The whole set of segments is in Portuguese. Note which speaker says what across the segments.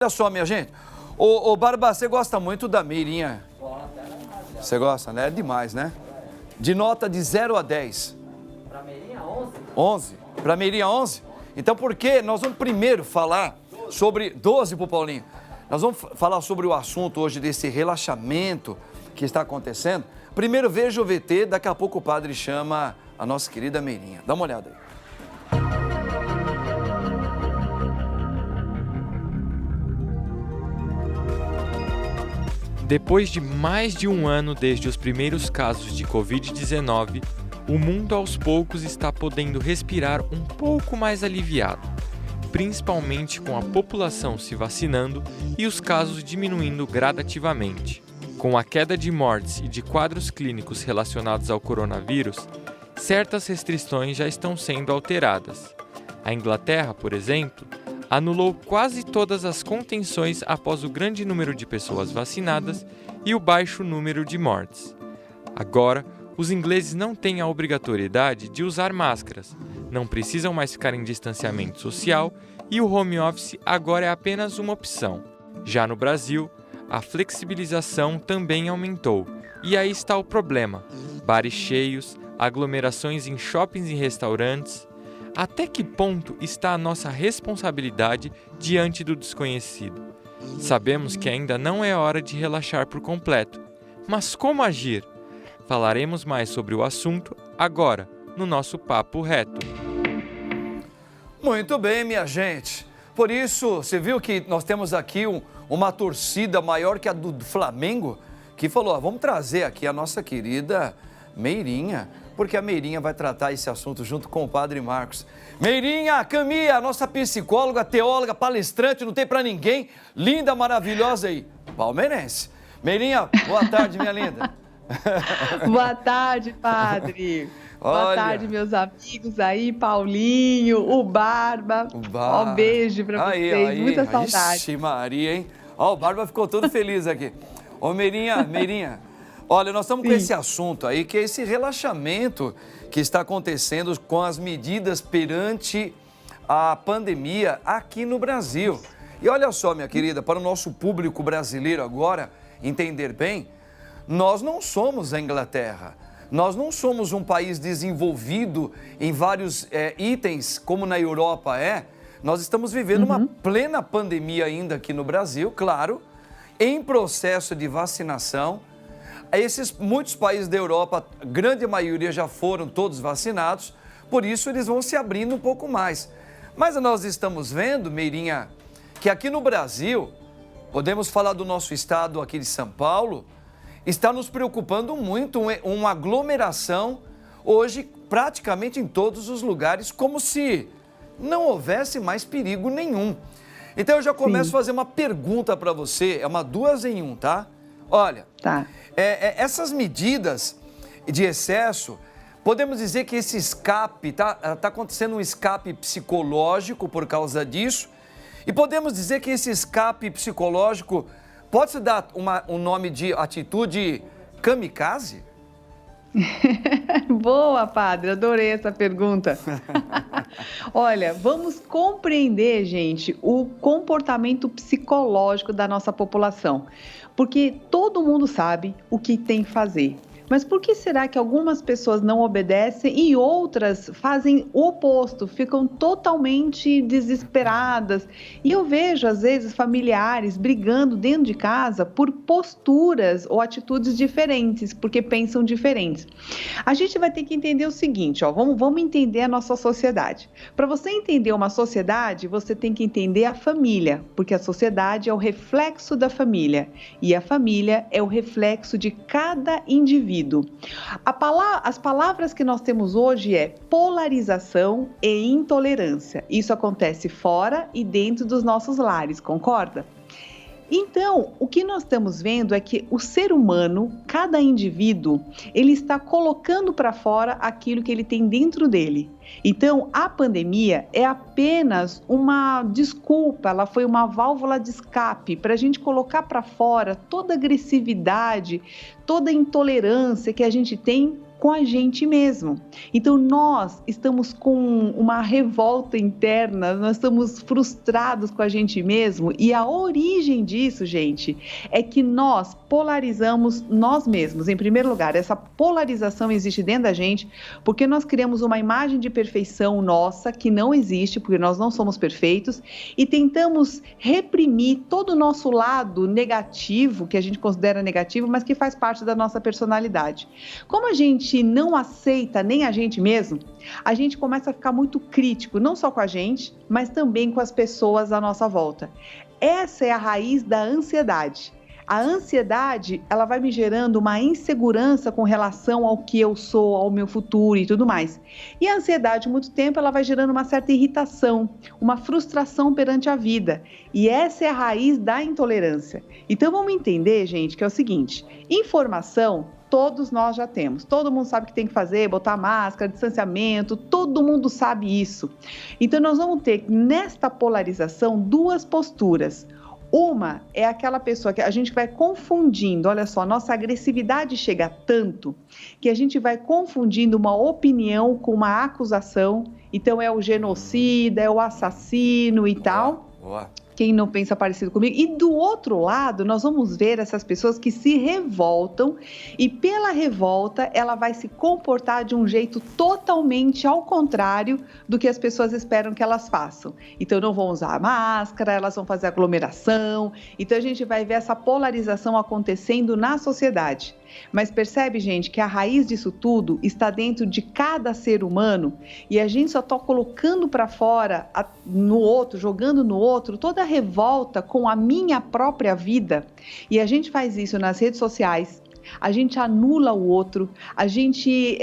Speaker 1: Olha só, minha gente. Ô Barba, você gosta muito da Meirinha? Você gosta, né? É demais, né? De nota de 0 a 10.
Speaker 2: Pra Meirinha, 11.
Speaker 1: 11? Pra Meirinha, 11? Então, por que nós vamos primeiro falar sobre... 12 pro Paulinho. Nós vamos falar sobre o assunto hoje desse relaxamento que está acontecendo. Primeiro veja o VT, daqui a pouco o padre chama a nossa querida Meirinha. Dá uma olhada aí.
Speaker 3: Depois de mais de um ano desde os primeiros casos de Covid-19, o mundo aos poucos está podendo respirar um pouco mais aliviado, principalmente com a população se vacinando e os casos diminuindo gradativamente. Com a queda de mortes e de quadros clínicos relacionados ao coronavírus, certas restrições já estão sendo alteradas. A Inglaterra, por exemplo, anulou quase todas as contenções após o grande número de pessoas vacinadas e o baixo número de mortes. Agora, os ingleses não têm a obrigatoriedade de usar máscaras, não precisam mais ficar em distanciamento social e o home office agora é apenas uma opção. Já no Brasil, a flexibilização também aumentou. E aí está o problema: bares cheios, aglomerações em shoppings e restaurantes. Até que ponto está a nossa responsabilidade diante do desconhecido? Sabemos que ainda não é hora de relaxar por completo, mas como agir? Falaremos mais sobre o assunto agora, no nosso Papo Reto.
Speaker 1: Muito bem, minha gente. Por isso, você viu que nós temos aqui uma torcida maior que a do Flamengo, que falou, ó, vamos trazer aqui a nossa querida Meirinha, porque a Meirinha vai tratar esse assunto junto com o Padre Marcos. Meirinha, Camila, nossa psicóloga, teóloga, palestrante, não tem pra ninguém, linda, maravilhosa aí, palmeirense. Meirinha, boa tarde, minha linda.
Speaker 4: Boa tarde, padre.
Speaker 1: Olha.
Speaker 4: Boa tarde, meus amigos aí, Paulinho, o Barba. Ó, um beijo pra vocês, muita saudade.
Speaker 1: Ixi, Maria, hein? Ó, o Barba ficou todo feliz aqui. Ô, Meirinha, olha, nós estamos com esse assunto aí, que é esse relaxamento que está acontecendo com as medidas perante a pandemia aqui no Brasil. E olha só, minha querida, para o nosso público brasileiro agora entender bem, nós não somos a Inglaterra. Nós não somos um país desenvolvido em vários itens, como na Europa é. Nós estamos vivendo uma plena pandemia ainda aqui no Brasil, claro, em processo de vacinação. Muitos países da Europa, a grande maioria já foram todos vacinados, por isso eles vão se abrindo um pouco mais. Mas nós estamos vendo, Meirinha, que aqui no Brasil, podemos falar do nosso estado aqui de São Paulo, está nos preocupando muito uma aglomeração hoje praticamente em todos os lugares, como se não houvesse mais perigo nenhum. Então eu já começo a fazer uma pergunta para você, é uma 2 em 1, tá? Olha, essas medidas de excesso, podemos dizer que esse escape, tá acontecendo um escape psicológico por causa disso, e podemos dizer que esse escape psicológico pode-se dar um nome de atitude kamikaze?
Speaker 4: Boa, padre, adorei essa pergunta. Olha, vamos compreender, gente, o comportamento psicológico da nossa população, porque todo mundo sabe o que tem que fazer. Mas por que será que algumas pessoas não obedecem e outras fazem o oposto, ficam totalmente desesperadas? E eu vejo, às vezes, familiares brigando dentro de casa por posturas ou atitudes diferentes, porque pensam diferentes. A gente vai ter que entender o seguinte, ó, vamos entender a nossa sociedade. Para você entender uma sociedade, você tem que entender a família, porque a sociedade é o reflexo da família e a família é o reflexo de cada indivíduo. As palavras que nós temos hoje é polarização e intolerância. Isso acontece fora e dentro dos nossos lares, concorda? Então, o que nós estamos vendo é que o ser humano, cada indivíduo, ele está colocando para fora aquilo que ele tem dentro dele. Então, a pandemia é apenas uma desculpa, ela foi uma válvula de escape para a gente colocar para fora toda a agressividade, toda a intolerância que a gente tem com a gente mesmo. Então, nós estamos com uma revolta interna, nós estamos frustrados com a gente mesmo, e a origem disso, gente, é que nós polarizamos nós mesmos. Em primeiro lugar, essa polarização existe dentro da gente porque nós criamos uma imagem de perfeição nossa que não existe, porque nós não somos perfeitos, e tentamos reprimir todo o nosso lado negativo, que a gente considera negativo, mas que faz parte da nossa personalidade. Como a gente não aceita nem a gente mesmo, a gente começa a ficar muito crítico, não só com a gente, mas também com as pessoas à nossa volta. Essa é a raiz da ansiedade. A ansiedade, ela vai me gerando uma insegurança com relação ao que eu sou, ao meu futuro e tudo mais. E a ansiedade, há muito tempo, ela vai gerando uma certa irritação, uma frustração perante a vida. E essa é a raiz da intolerância. Então, vamos entender, gente, que é o seguinte: informação todos nós já temos. Todo mundo sabe o que tem que fazer, botar máscara, distanciamento, todo mundo sabe isso. Então, nós vamos ter, nesta polarização, duas posturas. Uma é aquela pessoa que a gente vai confundindo, olha só, nossa agressividade chega tanto que a gente vai confundindo uma opinião com uma acusação. Então, é o genocida, é o assassino e tal.
Speaker 1: Boa.
Speaker 4: Quem não pensa parecido comigo. E do outro lado, nós vamos ver essas pessoas que se revoltam e pela revolta ela vai se comportar de um jeito totalmente ao contrário do que as pessoas esperam que elas façam. Então não vão usar máscara, elas vão fazer aglomeração. Então a gente vai ver essa polarização acontecendo na sociedade. Mas percebe, gente, que a raiz disso tudo está dentro de cada ser humano e a gente só está colocando para fora no outro, jogando no outro, toda a revolta com a minha própria vida. E a gente faz isso nas redes sociais. A gente anula o outro, a gente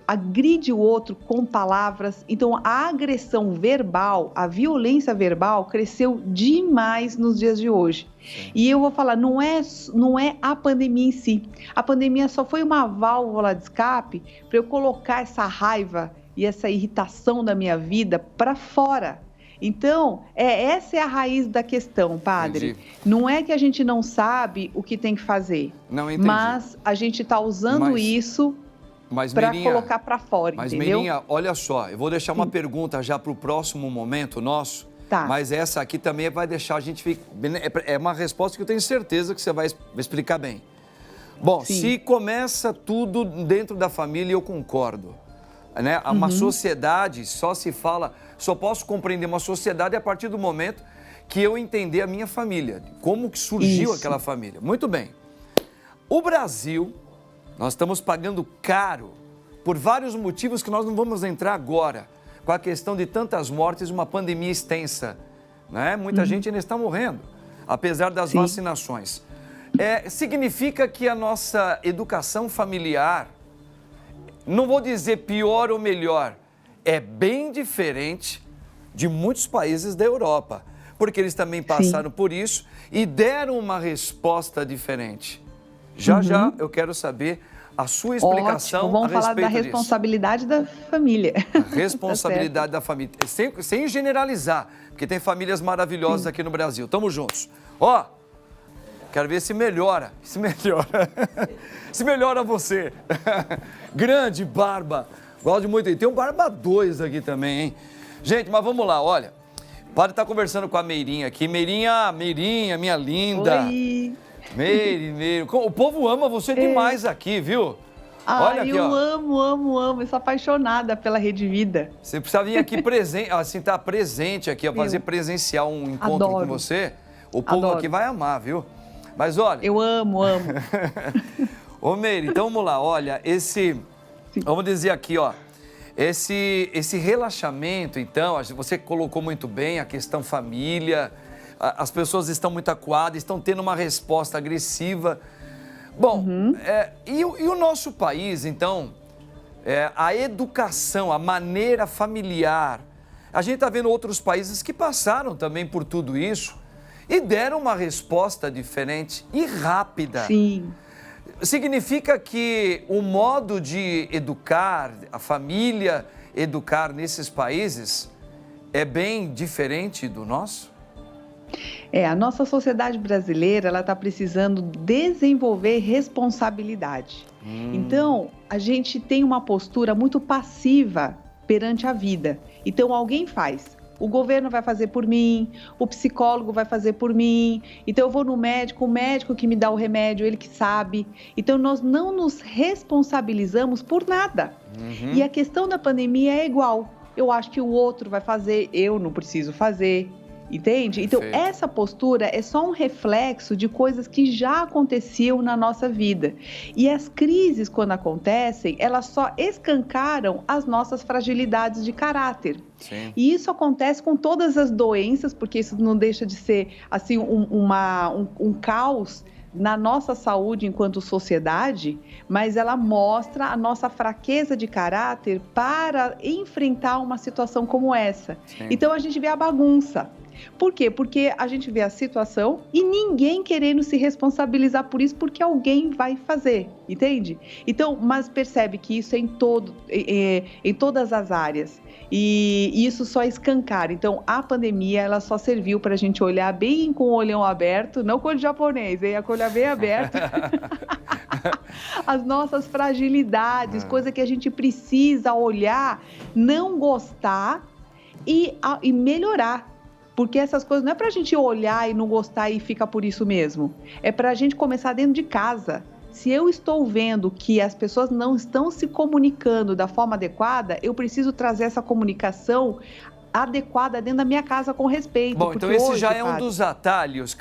Speaker 4: agride o outro com palavras. Então, a agressão verbal, a violência verbal cresceu demais nos dias de hoje. Sim. E eu vou falar, não é a pandemia em si. A pandemia só foi uma válvula de escape para eu colocar essa raiva e essa irritação da minha vida para fora. Então, essa é a raiz da questão, padre. Entendi. Não é que a gente não sabe o que tem que fazer, não, mas a gente está usando isso para colocar para fora, entendeu?
Speaker 1: Meirinha, olha só, eu vou deixar uma pergunta já para o próximo momento nosso, tá. Mas essa aqui também vai deixar a gente... É uma resposta que eu tenho certeza que você vai explicar bem. Bom, sim. Se começa tudo dentro da família, eu concordo. Né? Uma sociedade só posso compreender uma sociedade a partir do momento que eu entender a minha família, como que surgiu aquela família. Muito bem. O Brasil, nós estamos pagando caro por vários motivos que nós não vamos entrar agora, com a questão de tantas mortes, uma pandemia extensa, né? Muita gente ainda está morrendo, apesar das vacinações. Significa que a nossa educação familiar, não vou dizer pior ou melhor, é bem diferente de muitos países da Europa, porque eles também passaram por isso e deram uma resposta diferente. Já eu quero saber a sua explicação.
Speaker 4: Ótimo. Vamos falar da responsabilidade da família.
Speaker 1: A responsabilidade da família, sem generalizar, porque tem famílias maravilhosas aqui no Brasil. Tamo juntos. Quero ver se melhora. Se melhora você. Grande barba. Gosto muito. Tem um barba 2 aqui também, hein? Gente, mas vamos lá, olha. O padre tá conversando com a Meirinha aqui. Meirinha, minha linda.
Speaker 4: Oi.
Speaker 1: Meire. O povo ama você demais aqui, viu?
Speaker 4: Olha aqui, eu amo. Eu sou apaixonada pela Rede Vida.
Speaker 1: Você precisa vir aqui presente, assim, tá presente aqui, fazer presencial um encontro com você. O povo aqui vai amar, viu? Mas olha...
Speaker 4: Eu amo.
Speaker 1: Ô, Meire, então vamos lá. Olha, vamos dizer aqui, esse relaxamento, então, você colocou muito bem a questão família, as pessoas estão muito acuadas, estão tendo uma resposta agressiva. Bom, e o nosso país, então, a educação, a maneira familiar, a gente está vendo outros países que passaram também por tudo isso, e deram uma resposta diferente e rápida.
Speaker 4: Sim.
Speaker 1: Significa que o modo de educar a família, educar nesses países é bem diferente do nosso?
Speaker 4: A nossa sociedade brasileira, ela está precisando desenvolver responsabilidade. Então, a gente tem uma postura muito passiva perante a vida. Então, alguém faz. O governo vai fazer por mim, o psicólogo vai fazer por mim. Então, eu vou no médico, o médico que me dá o remédio, ele que sabe. Então, nós não nos responsabilizamos por nada. E a questão da pandemia é igual. Eu acho que o outro vai fazer, eu não preciso fazer. Entende? Então, essa postura é só um reflexo de coisas que já aconteciam na nossa vida. E as crises, quando acontecem, elas só escancaram as nossas fragilidades de caráter.
Speaker 1: Sim.
Speaker 4: E isso acontece com todas as doenças, porque isso não deixa de ser assim, um caos na nossa saúde enquanto sociedade, mas ela mostra a nossa fraqueza de caráter para enfrentar uma situação como essa.
Speaker 1: Sim.
Speaker 4: Então, a gente vê a bagunça. Por quê? Porque a gente vê a situação e ninguém querendo se responsabilizar por isso, porque alguém vai fazer, entende? Então, mas percebe que isso é em todas as áreas. E isso só escancara. Então, a pandemia, ela só serviu para a gente olhar bem com o olhão aberto, não com o japonês, hein? Com o olhar bem aberto. As nossas fragilidades, coisa que a gente precisa olhar, não gostar e melhorar. Porque essas coisas não é para a gente olhar e não gostar e ficar por isso mesmo. É para a gente começar dentro de casa. Se eu estou vendo que as pessoas não estão se comunicando da forma adequada, eu preciso trazer essa comunicação adequada dentro da minha casa com respeito.
Speaker 1: Bom, então esse já é um dos atalhos,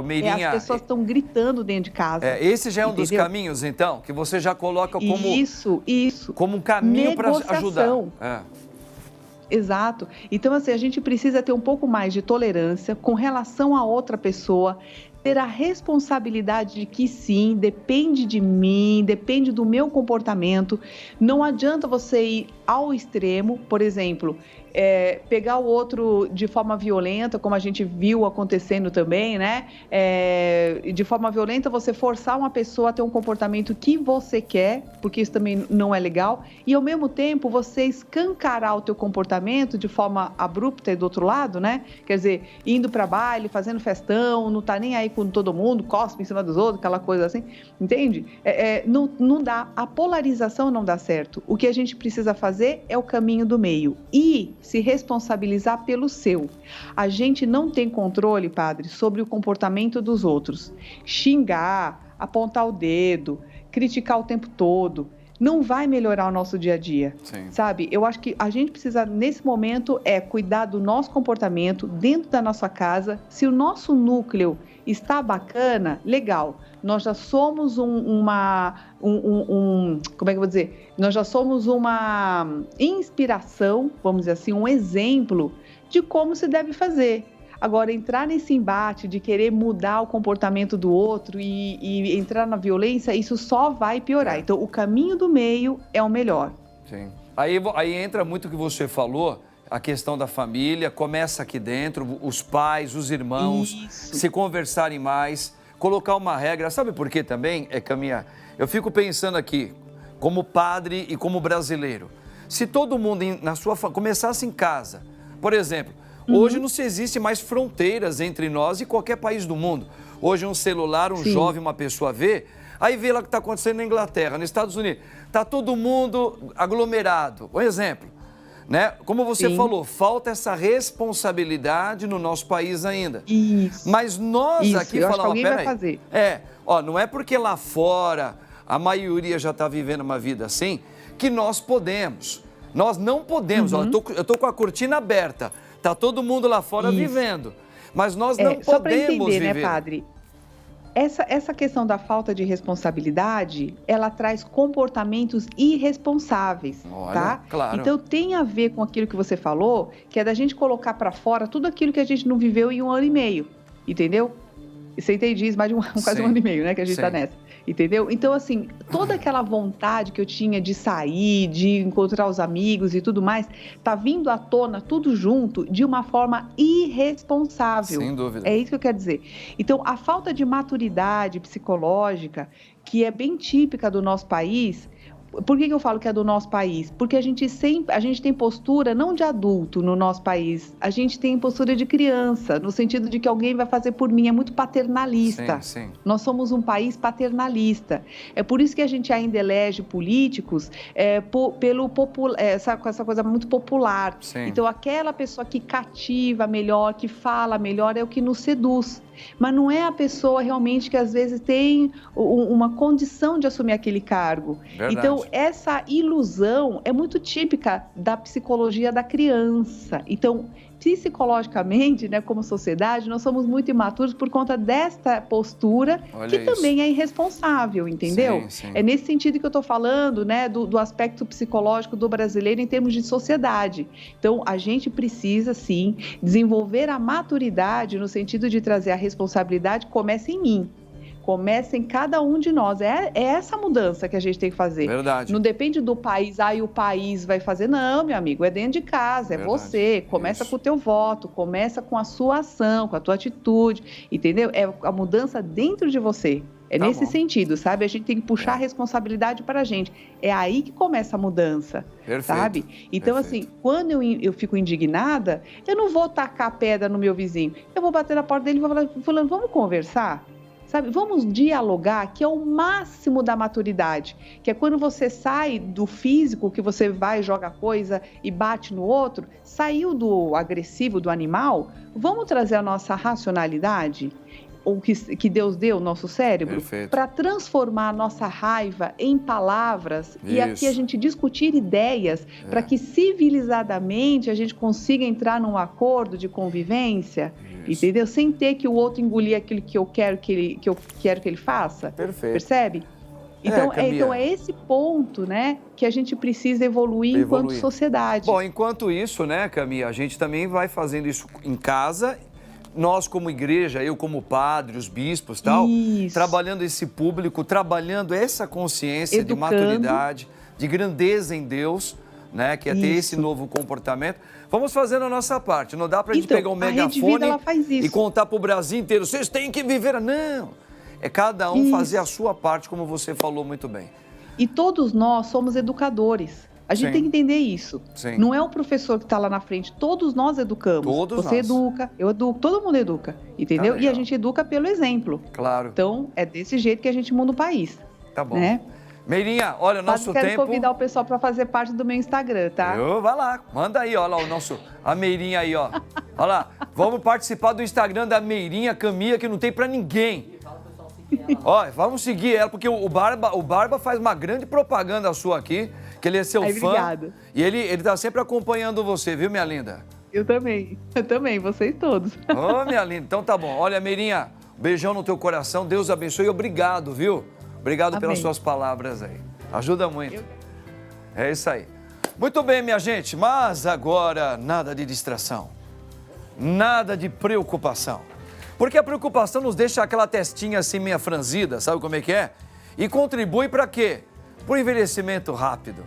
Speaker 1: Meirinha.
Speaker 4: As pessoas estão gritando dentro de casa.
Speaker 1: Esse já é um dos caminhos, então, que você já coloca como...
Speaker 4: Isso.
Speaker 1: Como um caminho para ajudar.
Speaker 4: Exato. Então, assim, a gente precisa ter um pouco mais de tolerância com relação a outra pessoa, ter a responsabilidade de que sim, depende de mim, depende do meu comportamento. Não adianta você ir ao extremo, por exemplo, pegar o outro de forma violenta, como a gente viu acontecendo também, né? De forma violenta, você forçar uma pessoa a ter um comportamento que você quer, porque isso também não é legal, e ao mesmo tempo você escancarar o teu comportamento de forma abrupta e do outro lado, né? Quer dizer, indo para baile, fazendo festão, não tá nem aí com todo mundo, cospe em cima dos outros, aquela coisa assim, entende? Não dá, a polarização não dá certo. O que a gente precisa fazer é o caminho do meio e se responsabilizar pelo seu. A gente não tem controle, padre, sobre o comportamento dos outros. Xingar, apontar o dedo, criticar o tempo todo, não vai melhorar o nosso dia a dia, sabe? Eu acho que a gente precisa, nesse momento, cuidar do nosso comportamento dentro da nossa casa. Se o nosso núcleo está bacana, legal. Nós já somos como é que eu vou dizer? Nós já somos uma inspiração, vamos dizer assim, um exemplo de como se deve fazer. Agora, entrar nesse embate de querer mudar o comportamento do outro e entrar na violência, isso só vai piorar. Então, o caminho do meio é o melhor.
Speaker 1: Sim. Aí entra muito o que você falou, a questão da família, começa aqui dentro, os pais, os irmãos, se conversarem mais, colocar uma regra. Sabe por quê também, Caminha? Eu fico pensando aqui, como padre e como brasileiro, se todo mundo na sua começasse em casa, por exemplo, hoje não se existe mais fronteiras entre nós e qualquer país do mundo. Hoje um celular, jovem, uma pessoa vê, aí vê lá o que está acontecendo na Inglaterra, nos Estados Unidos. Está todo mundo aglomerado. Um exemplo, né? Como você falou, falta essa responsabilidade no nosso país ainda.
Speaker 4: Isso.
Speaker 1: Mas nós aqui
Speaker 4: falamos,
Speaker 1: alguém
Speaker 4: vai fazer.
Speaker 1: Não é porque lá fora a maioria já está vivendo uma vida assim que nós podemos. Nós não podemos. Ó, eu tô com a cortina aberta. Tá todo mundo lá fora vivendo, mas nós não podemos
Speaker 4: só para entender,
Speaker 1: viver.
Speaker 4: Né, padre? Essa questão da falta de responsabilidade, ela traz comportamentos irresponsáveis, tá?
Speaker 1: Claro.
Speaker 4: Então tem a ver com aquilo que você falou, que é da gente colocar para fora tudo aquilo que a gente não viveu em 1 ano e meio, entendeu? Você entende isso? Mais de quase 1 ano e meio, né, que a gente tá nessa. Entendeu? Então, assim, toda aquela vontade que eu tinha de sair, de encontrar os amigos e tudo mais, tá vindo à tona tudo junto de uma forma irresponsável.
Speaker 1: Sem dúvida.
Speaker 4: É isso que eu quero dizer. Então, a falta de maturidade psicológica, que é bem típica do nosso país, Por que eu falo que é do nosso país? Porque a gente tem postura não de adulto no nosso país, a gente tem postura de criança, no sentido de que alguém vai fazer por mim, é muito paternalista.
Speaker 1: Sim.
Speaker 4: Nós somos um país paternalista. É por isso que a gente ainda elege políticos com essa coisa muito popular.
Speaker 1: Sim.
Speaker 4: Então, aquela pessoa que cativa melhor, que fala melhor, é o que nos seduz. Mas não é a pessoa realmente que às vezes tem uma condição de assumir aquele cargo.
Speaker 1: Verdade.
Speaker 4: Então, essa ilusão é muito típica da psicologia da criança. Então, psicologicamente, né, como sociedade, nós somos muito imaturos por conta desta postura, que também é irresponsável, entendeu?
Speaker 1: Sim.
Speaker 4: É nesse sentido que eu estou falando, né, do aspecto psicológico do brasileiro em termos de sociedade. Então, a gente precisa, sim, desenvolver a maturidade no sentido de trazer a responsabilidade, começa em mim. Começa em cada um de nós. É essa mudança que a gente tem que fazer.
Speaker 1: Verdade.
Speaker 4: Não depende do país, o país vai fazer. Não, meu amigo, é dentro de casa, é
Speaker 1: Verdade.
Speaker 4: você. Começa com o teu voto, começa com a sua ação, com a tua atitude, entendeu? É a mudança dentro de você. É nesse sentido, sabe? A gente tem que puxar a responsabilidade para a gente. É aí que começa a mudança, sabe? Então, assim, quando eu fico indignada, eu não vou tacar pedra no meu vizinho. Eu vou bater na porta dele e vou falar, fulano, vamos conversar? Sabe, vamos dialogar, que é o máximo da maturidade, que é quando você sai do físico, que você vai, joga coisa e bate no outro, saiu do agressivo, do animal, vamos trazer a nossa racionalidade, o que Deus deu, o nosso cérebro, para transformar a nossa raiva em palavras e aqui a gente discutir ideias para que civilizadamente a gente consiga entrar num acordo de convivência. Entendeu? Sem ter que o outro engolir aquilo que eu quero que ele faça.
Speaker 1: Perfeito.
Speaker 4: Percebe? Então é esse ponto, né, que a gente precisa evoluir enquanto sociedade.
Speaker 1: Bom, enquanto isso, né, Camila, a gente também vai fazendo isso em casa. Nós como igreja, eu como padre, os bispos, tal, trabalhando esse público, trabalhando essa consciência de maturidade, de grandeza em Deus, né, que é ter esse novo comportamento. Vamos fazendo a nossa parte. Não dá para a gente pegar um megafone e contar para o Brasil inteiro, vocês têm que viver. Não, é cada um fazer a sua parte, como você falou muito bem.
Speaker 4: E todos nós somos educadores. A gente tem que entender isso. Não é o professor que está lá na frente, todos nós educamos. Você educa, eu educo, todo mundo educa, entendeu? E a gente educa pelo exemplo.
Speaker 1: Claro.
Speaker 4: Então, é desse jeito que a gente muda o país.
Speaker 1: Tá bom.
Speaker 4: Né?
Speaker 1: Meirinha, olha, o nosso tempo...
Speaker 4: Quero convidar o pessoal para fazer parte do meu Instagram, tá?
Speaker 1: Vai lá, manda aí, olha lá a Meirinha aí, ó. Olha lá, vamos participar do Instagram da Meirinha Camila, que não tem para ninguém. Ó, vamos seguir ela, porque o Barba faz uma grande propaganda sua aqui, que ele é seu fã.
Speaker 4: Obrigada.
Speaker 1: E ele tá sempre acompanhando você, viu, minha linda?
Speaker 4: Eu também, vocês todos.
Speaker 1: Ô, minha linda, então tá bom. Olha, Meirinha, beijão no teu coração, Deus abençoe e obrigado, viu? Obrigado pelas suas palavras aí. Ajuda muito. É isso aí. Muito bem, minha gente, mas agora nada de distração. Nada de preocupação. Porque a preocupação nos deixa aquela testinha assim meia franzida, sabe como é que é? E contribui para quê? Para o envelhecimento rápido.